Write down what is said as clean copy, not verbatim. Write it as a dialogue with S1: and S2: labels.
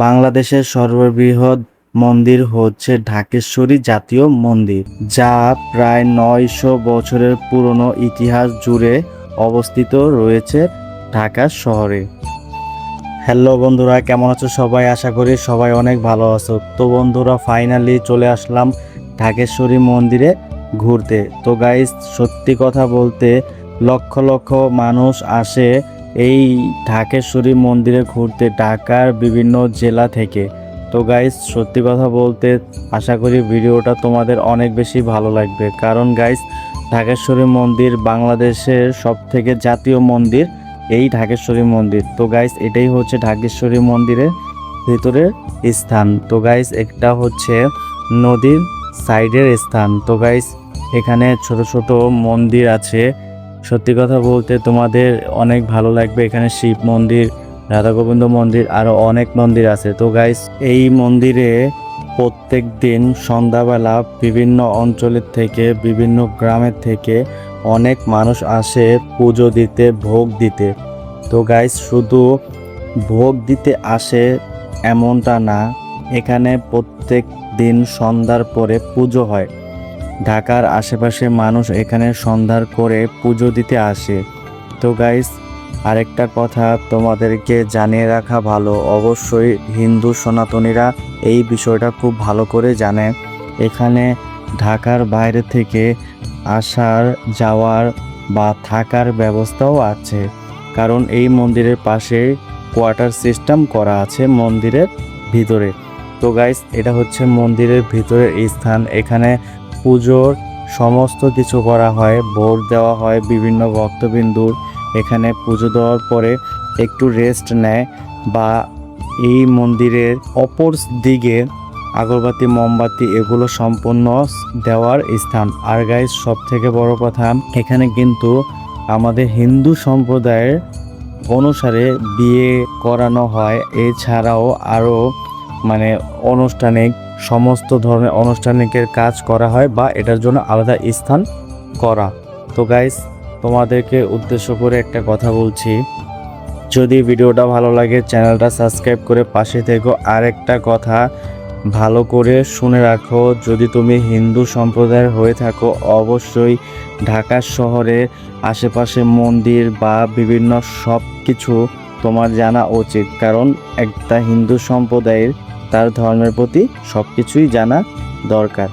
S1: বাংলাদেশের সর্ববৃহৎ মন্দির হচ্ছে ঢাকেশ্বরী জাতীয় মন্দির, যা প্রায় ৯০০ বছরের পুরনো ইতিহাস জুড়ে অবস্থিত রয়েছে ঢাকা শহরে। হ্যালো বন্ধুরা, কেমন আছো সবাই? আশা করি সবাই অনেক ভালো আছো। তো বন্ধুরা, ফাইনালি চলে আসলাম ঢাকেশ্বরী মন্দিরে ঘুরতে। তো গাইস, সত্যি কথা বলতে লক্ষ লক্ষ মানুষ আসে এই ঢাকেশ্বরী মন্দিরে ঘুরতে ঢাকার বিভিন্ন জেলা থেকে। তো গাইস, সত্যি কথা বলতে আশা করি ভিডিওটা তোমাদের অনেক বেশি ভালো লাগবে, কারণ গাইস, ঢাকেশ্বরী মন্দির বাংলাদেশের সবথেকে জাতীয় মন্দির এই ঢাকেশ্বরী মন্দির। তো গাইস, এটাই হচ্ছে ঢাকেশ্বরী মন্দিরের ভিতরের স্থান। তো গাইস, একটা হচ্ছে নদীর সাইডের স্থান। তো গাইস, এখানে ছোট ছোট মন্দির আছে। সত্যি কথা বলতে তোমাদের অনেক ভালো লাগবে। এখানে শিব মন্দির, রাধা গোবিন্দ মন্দির, আরও অনেক মন্দির আছে। তো গাইস, এই মন্দিরে প্রত্যেক দিন সন্ধ্যাবেলা বিভিন্ন অঞ্চলের থেকে, বিভিন্ন গ্রামের থেকে অনেক মানুষ আসে পুজো দিতে, ভোগ দিতে। তো গাইস, শুধু ভোগ দিতে আসে এমনটা না, এখানে প্রত্যেক দিন সন্ধ্যার পরে পুজো হয়। ঢাকার আশেপাশে মানুষ এখানে সন্ধ্যার করে পুজো দিতে আসে। তো গাইস, আরেকটা কথা তোমাদেরকে জানিয়ে রাখা ভালো, অবশ্যই হিন্দু সনাতনীরা এই বিষয়টা খুব ভালো করে জানে। এখানে ঢাকার বাইরে থেকে আসার, যাওয়ার বা থাকার ব্যবস্থাও আছে, কারণ এই মন্দিরের পাশে কোয়ার্টার সিস্টেম করা আছে মন্দিরের ভিতরে। তো গাইস, এটা হচ্ছে মন্দিরের ভিতরের স্থান। এখানে পুজোর সমস্ত কিছু করা হয়, ভোগ দেওয়া হয় বিভিন্ন ভক্তবিন্দুর। এখানে পুজো দেওয়ার পরে একটু রেস্ট নেয়, বা এই মন্দিরের অপর দিকে আগরবাতি, মোমবাতি এগুলো সম্পূর্ণ দেওয়ার স্থান। আর গাইস, সব থেকে বড় কথা, এখানে কিন্তু আমাদের হিন্দু সম্প্রদায়ের অনুসারে বিয়ে করানো হয়। এছাড়াও আরও আনুষ্ঠানিক সমস্ত ধরনের আনুষ্ঠানিকের কাজ করা হয়, বা এটার জন্য আলাদা স্থান করা। তো গাইস, তোমাদেরকে উদ্দেশ্য করে একটা কথা বলছি, যদি ভিডিওটা ভালো লাগে চ্যানেলটা সাবস্ক্রাইব করে পাশে থেকো। আর একটা কথা ভালো করে শুনে রাখো, যদি তুমি হিন্দু সম্প্রদায়ের হয়ে থাকো, অবশ্যই ঢাকা শহরে আশেপাশে মন্দির বা বিভিন্ন সব কিছু তোমার জানা উচিত, কারণ একটা হিন্দু সম্প্রদায়ের তার ধর্মের প্রতি সব কিছুই জানা দরকার।